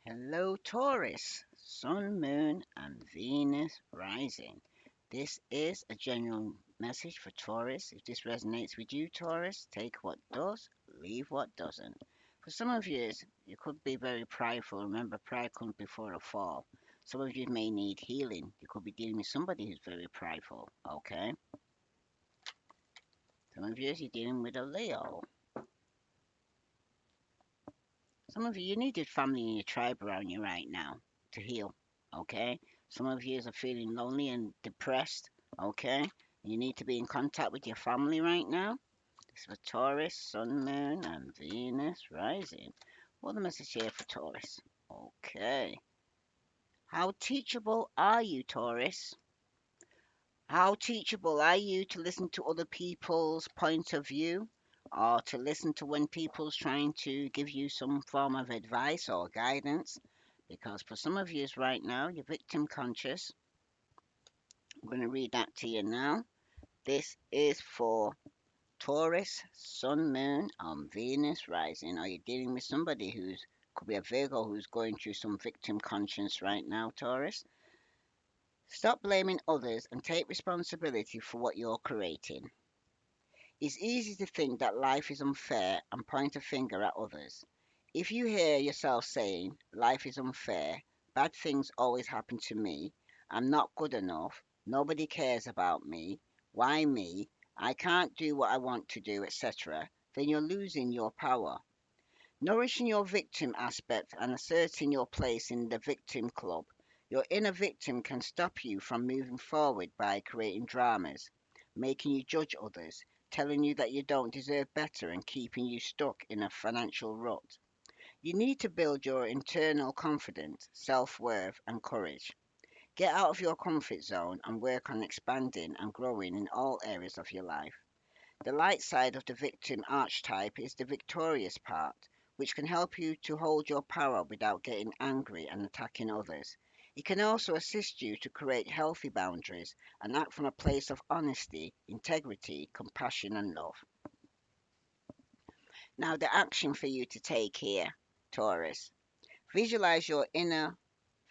Hello, Taurus, Sun, Moon, and Venus rising. This is a general message for Taurus. If this resonates with you, Taurus, take what does, leave what doesn't. For some of you could be very prideful. Remember, pride comes before a fall. Some of you may need healing. You could be dealing with somebody who's very prideful, okay? Some of you're dealing with a Leo. Some of you need your family and your tribe around you right now to heal. Okay? Some of you are feeling lonely and depressed. Okay? You need to be in contact with your family right now. This is for Taurus, Sun, Moon, and Venus rising. What the message here for Taurus? Okay. How teachable are you, Taurus? How teachable are you to listen to other people's point of view or to listen to when people's trying to give you some form of advice or guidance? Because for some of you right now, you're victim conscious. I'm going to read that to you now. This is for Taurus, Sun, Moon, and Venus rising. Are you dealing with somebody who's could be a Virgo who's going through some victim conscience right now, Taurus? Stop blaming others and take responsibility for what you're creating. It's easy to think that life is unfair and point a finger at others. If you hear yourself saying, "Life is unfair, bad things always happen to me, I'm not good enough, nobody cares about me, why me, I can't do what I want to do, etc., then you're losing your power. Nourishing your victim aspect and asserting your place in the victim club, your inner victim can stop you from moving forward by creating dramas, making you judge others, telling you that you don't deserve better, and keeping you stuck in a financial rut. You need to build your internal confidence, self worth, and courage. Get out of your comfort zone and work on expanding and growing in all areas of your life. The light side of the victim archetype is the victorious part, which can help you to hold your power without getting angry and attacking others. It can also assist you to create healthy boundaries and act from a place of honesty, integrity, compassion, and love. Now, the action for you to take here, Taurus. Visualize your inner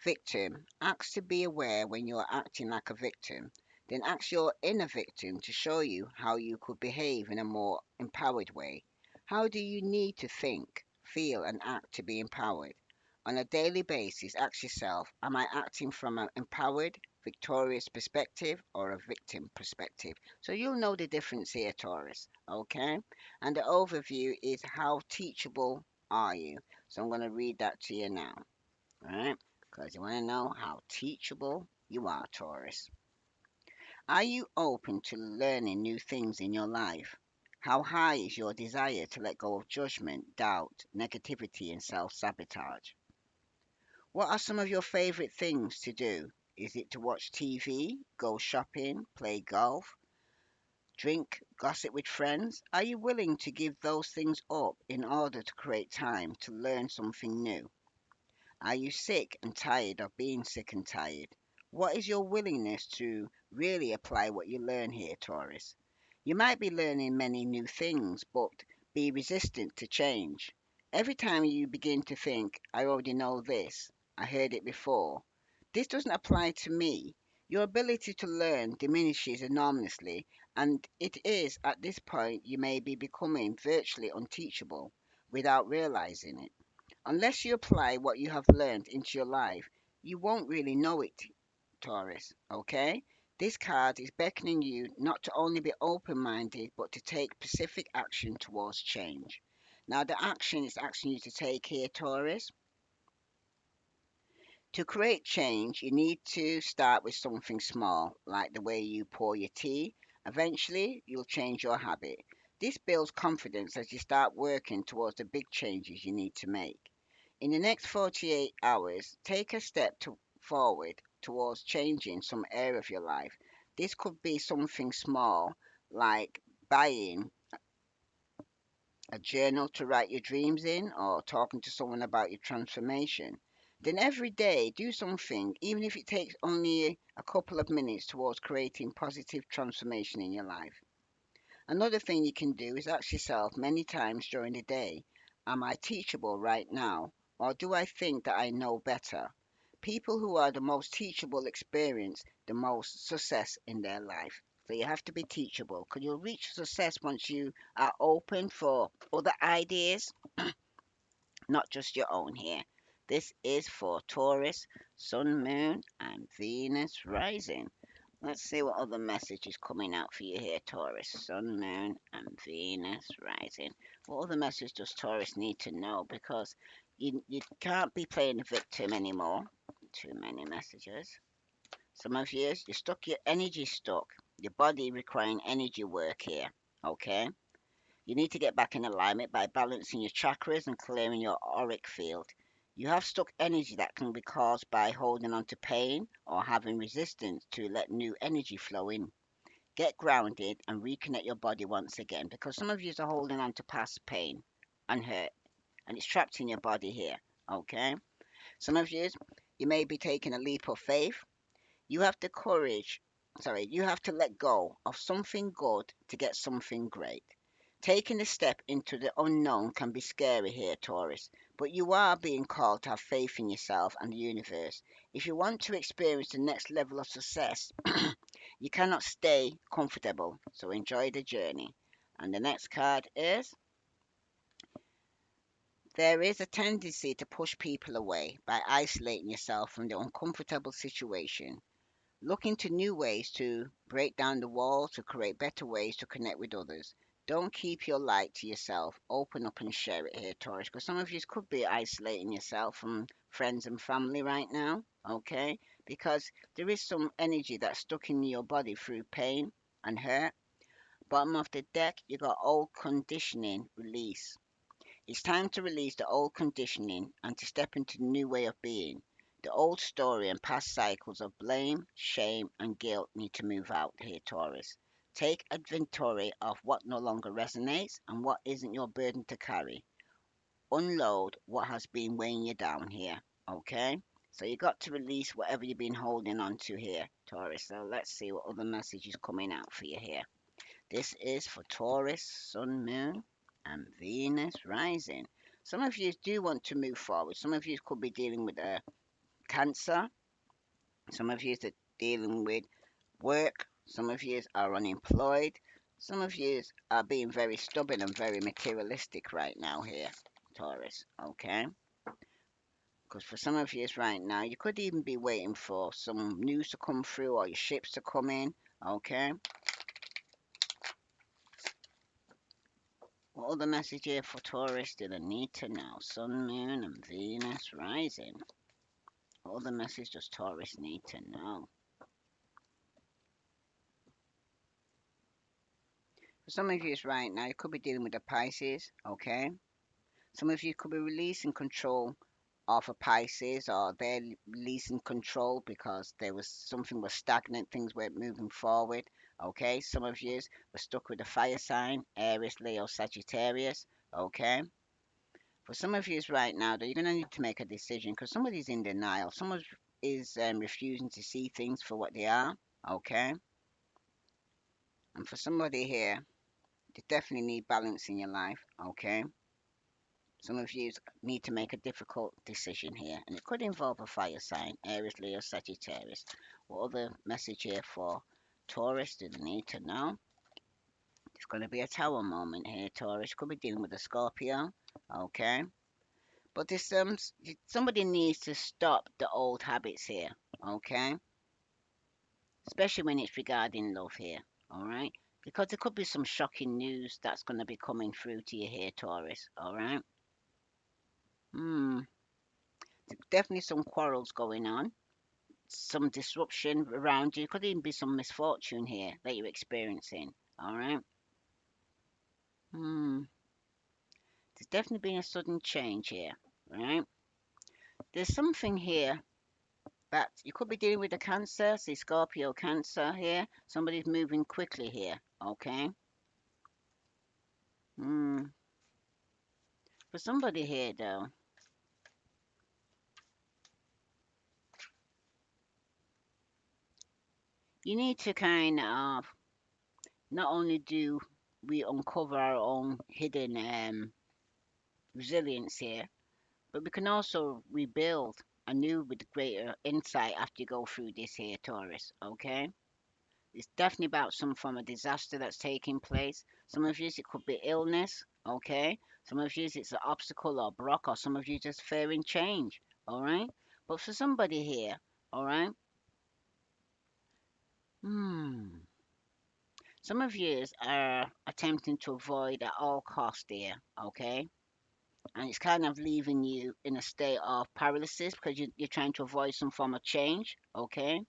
victim. Ask to be aware when you are acting like a victim. Then ask your inner victim to show you how you could behave in a more empowered way. How do you need to think, feel, and act to be empowered? On a daily basis, ask yourself, am I acting from an empowered, victorious perspective or a victim perspective? So you'll know the difference here, Taurus. Okay? And the overview is how teachable are you? So I'm going to read that to you now. All right? Because you want to know how teachable you are, Taurus. Are you open to learning new things in your life? How high is your desire to let go of judgment, doubt, negativity, and self sabotage? What are some of your favorite things to do? Is it to watch TV, go shopping, play golf, drink, gossip with friends? Are you willing to give those things up in order to create time to learn something new? Are you sick and tired of being sick and tired? What is your willingness to really apply what you learn here, Taurus? You might be learning many new things, but be resistant to change. Every time you begin to think, I already know this, I heard it before, this doesn't apply to me, your ability to learn diminishes enormously, and it is at this point you may be becoming virtually unteachable without realizing it. Unless you apply what you have learned into your life, you won't really know it, Taurus. Okay? This card is beckoning you not to only be open minded, but to take specific action towards change. Now, the action it's asking you to take here, Taurus. To create change, you need to start with something small, like the way you pour your tea. Eventually, you'll change your habit. This builds confidence as you start working towards the big changes you need to make. In the next 48 hours, take a step forward towards changing some area of your life. This could be something small, like buying a journal to write your dreams in or talking to someone about your transformation. Then every day, do something, even if it takes only a couple of minutes, towards creating positive transformation in your life. Another thing you can do is ask yourself many times during the day, am I teachable right now? or do I think that I know better? People who are the most teachable experience the most success in their life. So you have to be teachable because you'll reach success once you are open for other ideas, not just your own here. This is for Taurus, Sun, Moon, and Venus rising. Let's see what other message is coming out for you here, Taurus. Sun, Moon, and Venus rising. What other message does Taurus need to know? Because you can't be playing the victim anymore. Too many messages. Some of you, you're stuck, your energy stuck. Your body requiring energy work here. Okay? You need to get back in alignment by balancing your chakras and clearing your auric field. You have stuck energy that can be caused by holding on to pain or having resistance to let new energy flow in. Get grounded and reconnect your body once again because some of you are holding on to past pain and hurt and it's trapped in your body here. Okay? Some of you may be taking a leap of faith. You have the courage, you have to let go of something good to get something great. Taking a step into the unknown can be scary here, Taurus, but you are being called to have faith in yourself and the universe. If you want to experience the next level of success, you cannot stay comfortable, so enjoy the journey. And the next card is there is a tendency to push people away by isolating yourself from the uncomfortable situation. Look into new ways to break down the wall to create better ways to connect with others. Don't keep your light to yourself. Open up and share it here, Taurus, because some of you could be isolating yourself from friends and family right now, okay? Because there is some energy that's stuck in your body through pain and hurt. Bottom of the deck, you got old conditioning release. It's time to release the old conditioning and to step into the new way of being. The old story and past cycles of blame, shame, and guilt need to move out here, Taurus. Take inventory of what no longer resonates and what isn't your burden to carry. Unload what has been weighing you down here, okay? So you got to release whatever you've been holding on to here, Taurus. So let's see what other message is coming out for you here. This is for Taurus, Sun, Moon, and Venus rising. Some of you do want to move forward. Some of you could be dealing with cancer. Some of you are dealing with work. Some of you are unemployed. Some of you are being very stubborn and very materialistic right now here, Taurus. Okay? Because for some of you right now, you could even be waiting for some news to come through or your ships to come in. Okay? What other message here for Taurus do they need to know? Sun, Moon, and Venus rising. What other message does Taurus need to know? For some of you right now, you could be dealing with a Pisces, okay? Some of you could be releasing control of a Pisces or they're releasing control because there was something was stagnant, things weren't moving forward, okay? Some of you were stuck with a fire sign, Aries, Leo, Sagittarius, okay? For some of you right now, that you're going to need to make a decision because somebody's in denial. Someone is refusing to see things for what they are, okay? And for somebody here, you definitely need balance in your life, okay? Some of you need to make a difficult decision here, and it could involve a fire sign, Aries, Leo, Sagittarius. What other message here for Taurus do they need to know? It's going to be a tower moment here, Taurus. Could be dealing with a Scorpio, okay? But this somebody needs to stop the old habits here, okay? Especially when it's regarding love here, all right? Because there could be some shocking news that's going to be coming through to you here, Taurus, all right? There's definitely some quarrels going on, some disruption around you. Could even be some misfortune here that you're experiencing, all right? There's definitely been a sudden change here, right? There's something here that you could be dealing with a cancer, see Scorpio cancer here. Somebody's moving quickly here, okay? For somebody here though, you need to kind of not only do we uncover our own hidden resilience here, But we can also rebuild anew with greater insight after you go through this here, Taurus. Okay? It's definitely about some form of disaster that's taking place. Some of you, it could be illness. Okay? Some of you, it's an obstacle or block, or some of you just fearing change. All right? But for somebody here, all right? Hmm. Some of you are attempting to avoid at all cost here. Okay? And it's kind of leaving you in a state of paralysis because you're trying to avoid some form of change. Okay?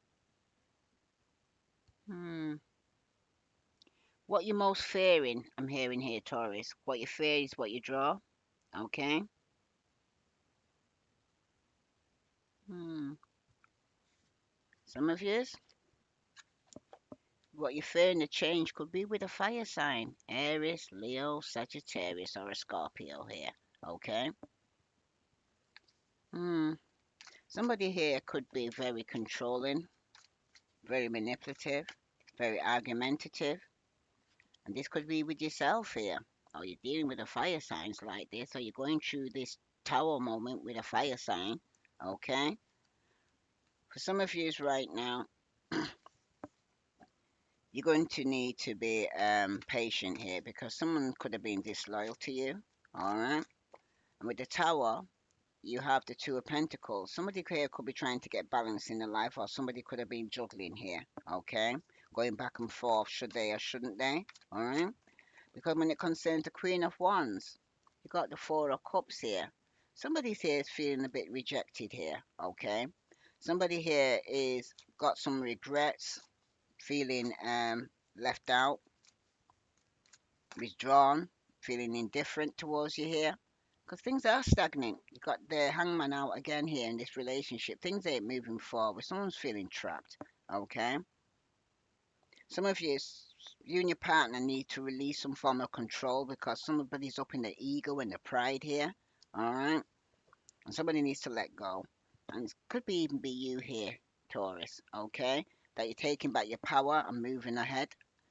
Hmm. What you're most fearing, I'm hearing here, Taurus. What you fear is what you draw. Okay? Hmm. Some of yous, what you fear in the change could be with a fire sign. Aries, Leo, Sagittarius, or a Scorpio here. Okay? Hmm. Somebody here could be very controlling, very manipulative, very argumentative. And this could be with yourself here. Or you're dealing with a fire signs like this, or you're going through this tower moment with a fire sign. Okay? For some of yous right now, you're going to need to be patient here because someone could have been disloyal to you. All right. And with the tower, you have the two of pentacles. Somebody here could be trying to get balance in their life, or somebody could have been juggling here. Okay. Going back and forth, should they or shouldn't they? All right. Because when it concerns the Queen of Wands, you got the Four of Cups here. Somebody here is feeling a bit rejected here. Okay. Somebody here is got some regrets, feeling left out, withdrawn, feeling indifferent towards you here. Because things are stagnant. You got the hangman out again here in this relationship. Things ain't moving forward. Someone's feeling trapped. Okay? Some of you and your partner need to release some form of control because somebody's up in the ego and the pride here. Alright? And somebody needs to let go. And it could be even be you here, Taurus, okay? That you're taking back your power and moving ahead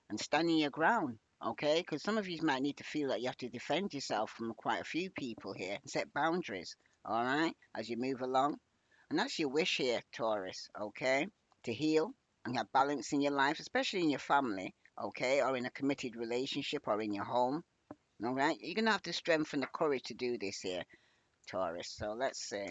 and standing your ground, okay? Because some of you might need to feel that you have to defend yourself from quite a few people here and set boundaries, all right, as you move along. And that's your wish here, Taurus, okay? To heal and have balance in your life, especially in your family, okay? Or in a committed relationship or in your home, all right? You're going to have the strength and the courage to do this here, Taurus. So let's see.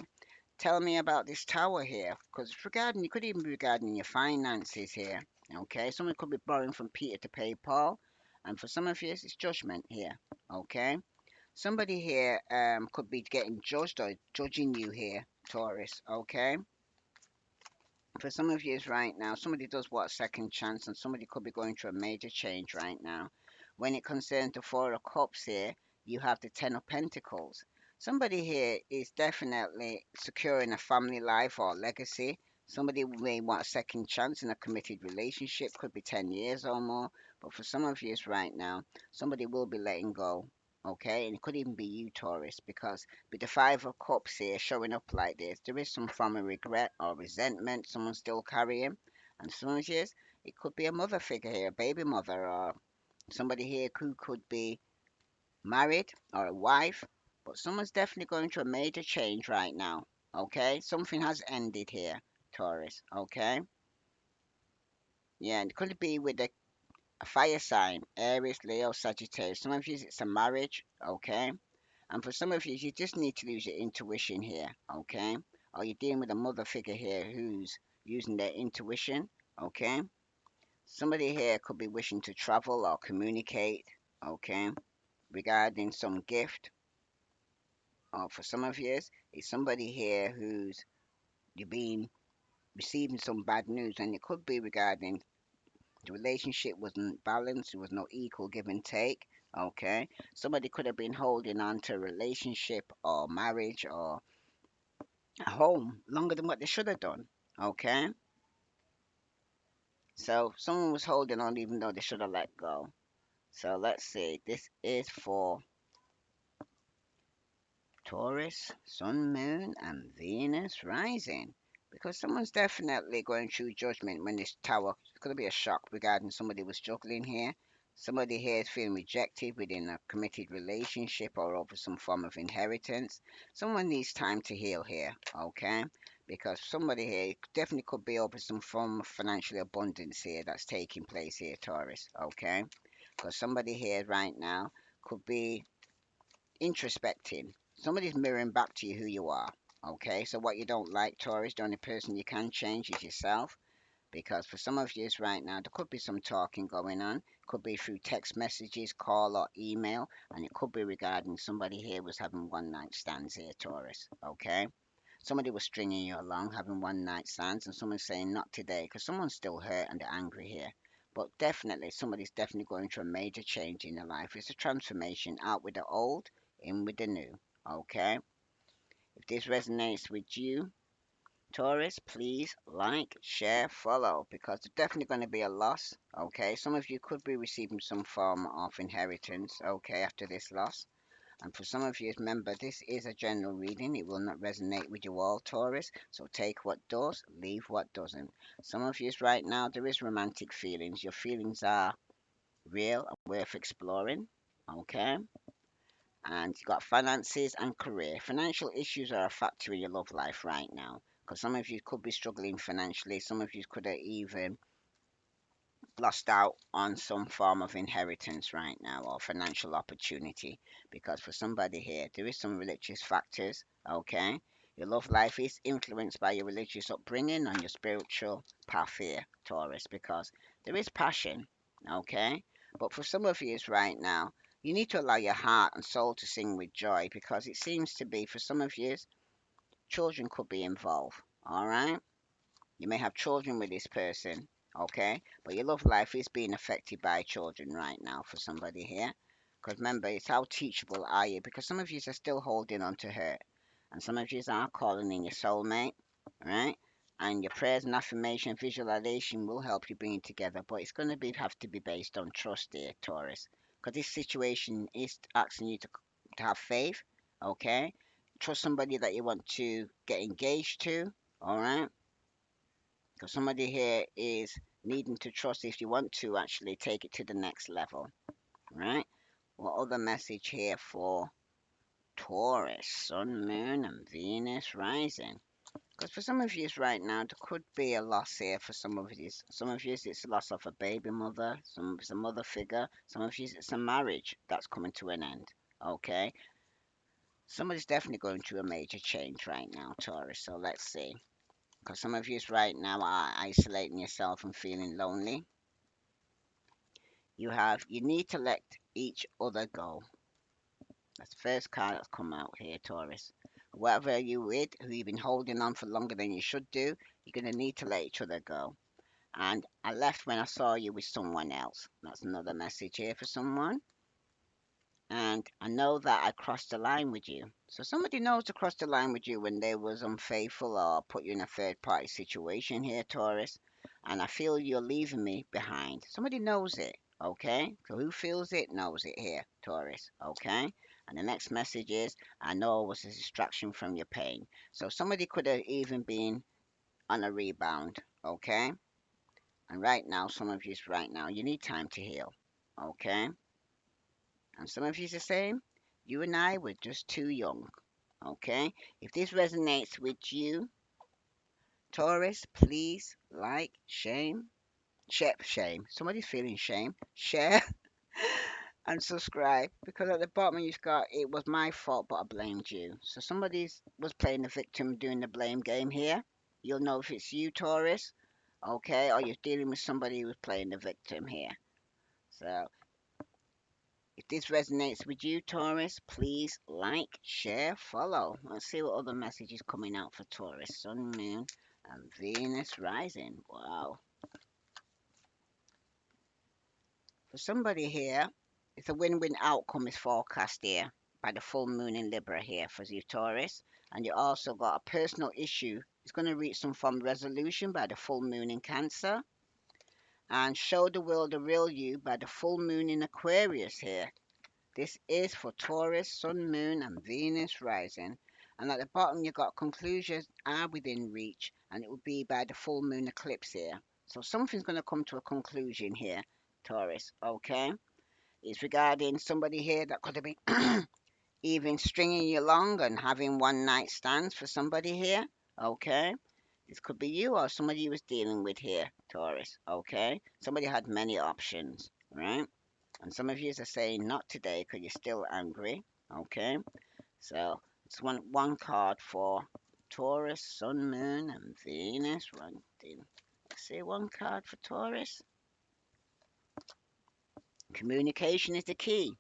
Tell me about this tower here, because it's regarding, you could even be regarding your finances here. Okay, someone could be borrowing from Peter to pay Paul, and for some of you, it's judgment here. Okay, somebody here could be getting judged or judging you here, Taurus. Okay, for some of you right now, somebody does want a second chance, and somebody could be going through a major change right now. When it concerns the Four of Cups here, you have the Ten of Pentacles. Somebody here is definitely securing a family life or legacy. Somebody may want a second chance in a committed relationship, could be 10 years or more. But for some of you right now, somebody will be letting go. Okay, and it could even be you, Taurus, because with the Five of Cups here showing up like this, there is some form of regret or resentment someone's still carrying. And some of you, it could be a mother figure here, a baby mother, or somebody here who could be married or a wife. But someone's definitely going through a major change right now. Okay, something has ended here, Taurus. Okay, yeah, and it could be with a fire sign, Aries, Leo, Sagittarius. Some of you, it's a marriage. Okay. And for some of you, you just need to use your intuition here, okay? Or you're dealing with a mother figure here who's using their intuition, okay? Somebody here could be wishing to travel or communicate, okay, regarding some gift. Or for some of you, it's somebody here who's you've been receiving some bad news, and it could be regarding the relationship wasn't balanced, there was no equal give and take, okay? Somebody could have been holding on to a relationship or marriage or home longer than what they should have done. Okay, so someone was holding on even though they should have let go. So let's see. This is for Taurus, Sun, Moon, and Venus rising. Because someone's definitely going through judgment when this tower. It's going to be a shock regarding somebody was juggling here. Somebody here is feeling rejected within a committed relationship or over some form of inheritance. Someone needs time to heal here, okay? Because somebody here definitely could be over some form of financial abundance here that's taking place here, Taurus, okay? Because somebody here right now could be introspecting. Somebody's mirroring back to you who you are, okay? So what you don't like, Taurus, the only person you can change is yourself, because for some of you right now there could be some talking going on, could be through text messages, call or email, and it could be regarding somebody here was having one night stands here, Taurus, okay? Somebody was stringing you along having one night stands, and someone's saying not today because someone's still hurt and they're angry here. But definitely somebody's definitely going through a major change in their life. It's a transformation, out with the old, in with the new, okay? If this resonates with you, Taurus, please like, share, follow, because there's definitely going to be a loss. Okay, some of you could be receiving some form of inheritance. Okay, after this loss, and for some of you, remember this is a general reading. It will not resonate with you all, Taurus. So take what does, leave what doesn't. Some of you right now there is romantic feelings. Your feelings are real and worth exploring. Okay, and you got finances and career. Financial issues are a factor in your love life right now, because some of you could be struggling financially. Some of you could have even lost out on some form of inheritance right now or financial opportunity, because for somebody here there is some religious factors. Okay, your love life is influenced by your religious upbringing and your spiritual path here, Taurus, because there is passion. Okay, but for some of you right now you need to allow your heart and soul to sing with joy, because it seems to be for some of you children could be involved. All right, you may have children with this person, okay? But your love life is being affected by children right now for somebody here. Because remember, it's how teachable are you? Because some of you are still holding on to hurt. And some of you are calling in your soulmate, right? And your prayers and affirmation visualization will help you bring it together. But it's going to be have to be based on trust here, Taurus. Because this situation is asking you to have faith, okay? Trust somebody that you want to get engaged to, all right? Because somebody here is needing to trust if you want to actually take it to the next level, right? What other message here for Taurus, Sun, Moon, and Venus rising? Because for some of you right now, there could be a loss here for some of you. Some of you, it's a loss of a baby mother, some it's a mother figure. Some of you, it's a marriage that's coming to an end. Okay, somebody's definitely going through a major change right now, Taurus. So let's see. Because some of you right now are isolating yourself and feeling lonely. You need to let each other go. That's the first card that's come out here, Taurus. Whatever you with, who you've been holding on for longer than you should do, you're gonna need to let each other go. And I left when I saw you with someone else. That's another message here for someone. And I know that I crossed the line with you. So somebody knows to cross the line with you when they was unfaithful or put you in a third party situation here, Taurus. And I feel you're leaving me behind. Somebody knows it, okay? So who feels it knows it here, Taurus, okay? And the next message is, I know it was a distraction from your pain. So somebody could have even been on a rebound, okay? And right now, some of you right now, you need time to heal, okay? And some of you are saying, you and I were just too young. Okay? If this resonates with you, Taurus, please like, shame. Somebody's feeling shame. Share and subscribe, because at the bottom you've got it was my fault, but I blamed you. So somebody was playing the victim, doing the blame game here. You'll know if it's you, Taurus, okay, or you're dealing with somebody who's playing the victim here. So if this resonates with you, Taurus, please like, share, follow. Let's see what other messages coming out for Taurus, Sun, Moon, and Venus rising. Wow. For somebody here, it's a win-win outcome is forecast here by the full moon in Libra here for you, Taurus. And you also got a personal issue. It's going to reach some form of resolution by the full moon in Cancer. And show the world the real you by the full moon in Aquarius here. This is for Taurus, Sun, Moon, and Venus rising. And at the bottom, you've got conclusions are within reach, and it will be by the full moon eclipse here. So something's going to come to a conclusion here, Taurus, okay? It's regarding somebody here that could have been even stringing you along and having one night stands for somebody here. Okay. This could be you or somebody you was dealing with here, Taurus. Okay. Somebody had many options, right? And some of you are saying not today because you're still angry. Okay. So it's one card for Taurus, Sun, Moon, and Venus. Let's see, one card for Taurus. Communication is the key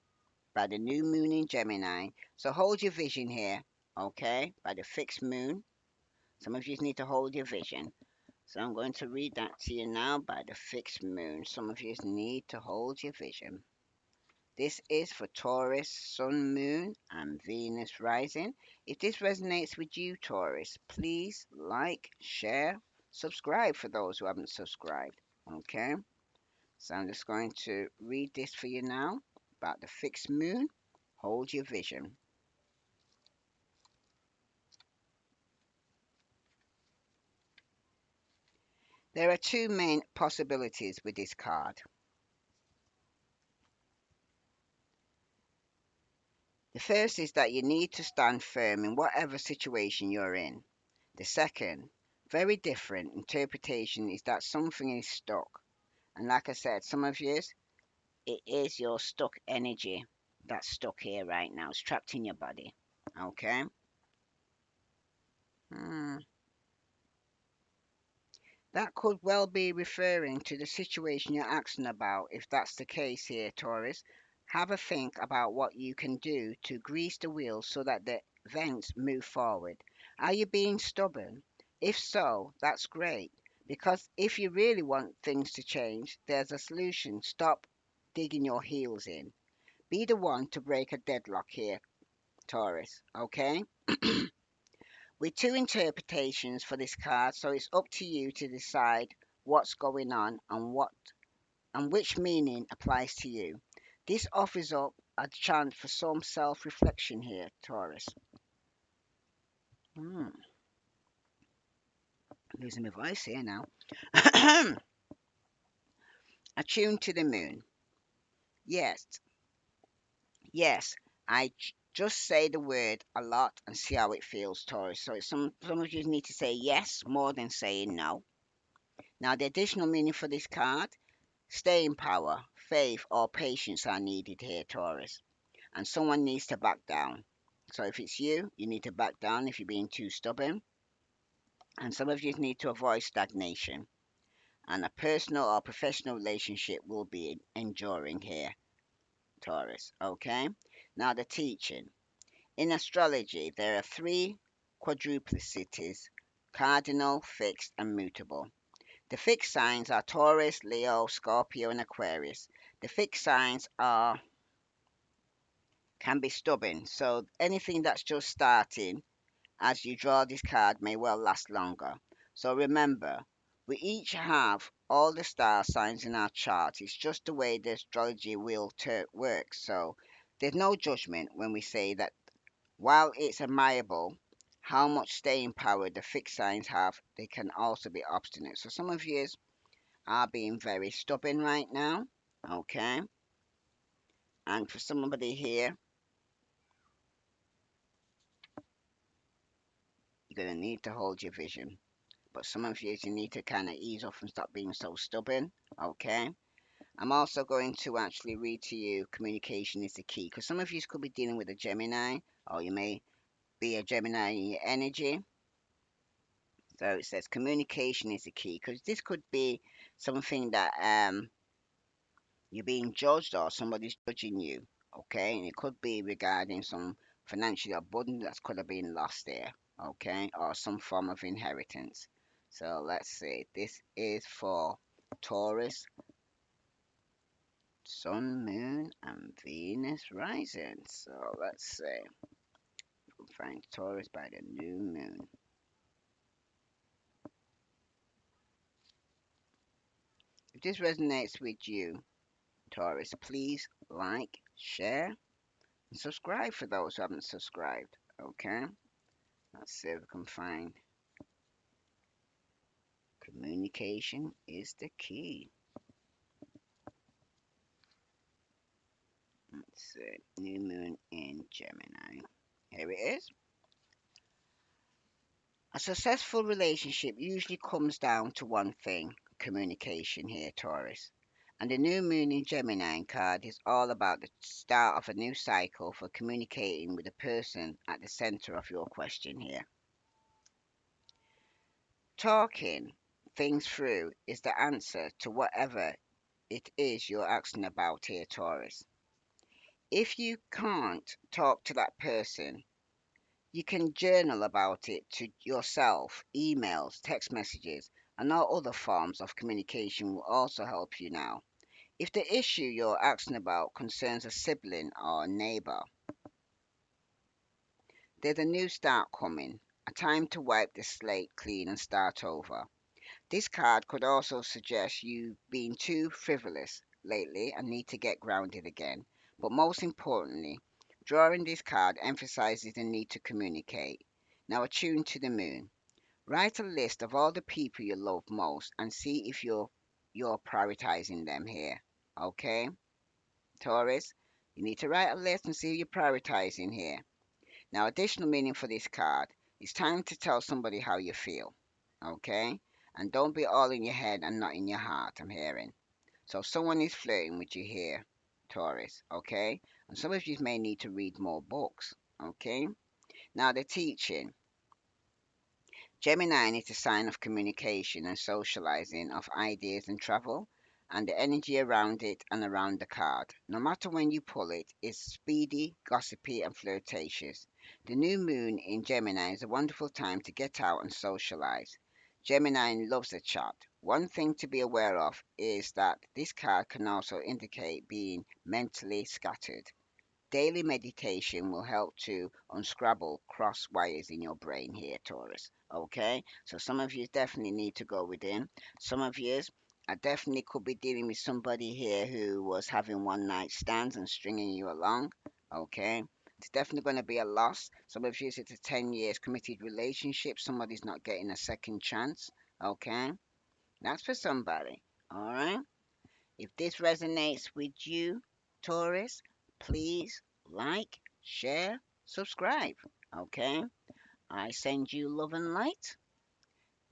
by the new moon in Gemini. So hold your vision here, okay? By the fixed moon. Some of you need to hold your vision. So I'm going to read that to you now by the fixed moon. Some of you need to hold your vision. This is for Taurus, Sun, Moon, and Venus rising. If this resonates with you, Taurus, please like, share, subscribe for those who haven't subscribed. Okay? So I'm just going to read this for you now about the fixed moon. Hold your vision. There are two main possibilities with this card. The first is that you need to stand firm in whatever situation you're in. The second, very different interpretation, is that something is stuck. And like I said, some of you, it is your stuck energy that's stuck here right now. It's trapped in your body. Okay? Hmm. That could well be referring to the situation you're asking about. If that's the case here, Taurus, have a think about what you can do to grease the wheels so that the events move forward. Are you being stubborn? If so, that's great. Because if you really want things to change, there's a solution. Stop digging your heels in. Be the one to break a deadlock here, Taurus. Okay? With two interpretations for this card, so it's up to you to decide what's going on and which meaning applies to you. This offers up a chance for some self-reflection here, Taurus. Hmm, losing my voice here now. Attuned to the moon. Yes, yes. Just say the word a lot and see how it feels, Taurus. So some of you need to say yes more than saying no. Now the additional meaning for this card: staying power, faith, or patience are needed here, Taurus. And someone needs to back down. So if it's you, you need to back down if you're being too stubborn. And some of you need to avoid stagnation. And a personal or professional relationship will be enduring here, Taurus. Okay? Now the teaching. In astrology, there are three quadruplicities: cardinal, fixed, and mutable. The fixed signs are Taurus, Leo, Scorpio, and Aquarius. The fixed signs are can be stubborn, so anything that's just starting as you draw this card may well last longer. So remember, we each have all the star signs in our chart. It's just the way the astrology wheel works. So there's no judgment when we say that while it's admirable how much staying power the fixed signs have, they can also be obstinate. So some of you are being very stubborn right now, okay? And for somebody here, you're going to need to hold your vision. But some of you need to kind of ease off and stop being so stubborn, okay? I'm also going to actually read to you communication is the key, because some of you could be dealing with a Gemini, or you may be a Gemini in your energy. So it says communication is the key, because this could be something that you're being judged or somebody's judging you, okay? And it could be regarding some financial abundance that could have been lost there, okay? Or some form of inheritance. So let's see, this is for Taurus, Sun, Moon, and Venus rising. So let's see, we'll find Taurus by the new moon. If this resonates with you, Taurus, please like, share, and subscribe for those who haven't subscribed, okay? Let's see if we can find communication is the key. it? New moon in Gemini. Here it is. A successful relationship usually comes down to one thing: communication here, Taurus. And the new moon in Gemini card is all about the start of a new cycle for communicating with the person at the center of your question here. Talking things through is the answer to whatever it is you're asking about here, Taurus. If you can't talk to that person, you can journal about it to yourself. Emails, text messages, and all other forms of communication will also help you now. If the issue you're asking about concerns a sibling or a neighbor, there's a new start coming, a time to wipe the slate clean and start over. This card could also suggest you being too frivolous lately and need to get grounded again. But most importantly, drawing this card emphasizes the need to communicate. Now attune to the moon. Write a list of all the people you love most and see if you're prioritizing them here. Okay, Taurus, you need to write a list and see who you're prioritizing here. Now, additional meaning for this card: it's time to tell somebody how you feel. Okay, and don't be all in your head and not in your heart. I'm hearing. So someone is flirting with you here, Taurus. Okay, and some of you may need to read more books. Okay. Now the teaching. Gemini is a sign of communication and socializing of ideas and travel, and the energy around it and around the card, no matter when you pull it, is speedy, gossipy, and flirtatious. The new moon in Gemini is a wonderful time to get out and socialize. Gemini loves a chat. One thing to be aware of is that this card can also indicate being mentally scattered. Daily meditation will help to unscramble cross wires in your brain here, Taurus. Okay, so some of you definitely need to go within. Some of you, I definitely could be dealing with somebody here who was having one night stands and stringing you along. Okay, it's definitely going to be a loss. Some of you, it's a 10 years committed relationship. Somebody's not getting a second chance. Okay, that's for somebody. All right. If this resonates with you, Taurus, please like, share, subscribe. Okay? I send you love and light.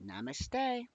Namaste.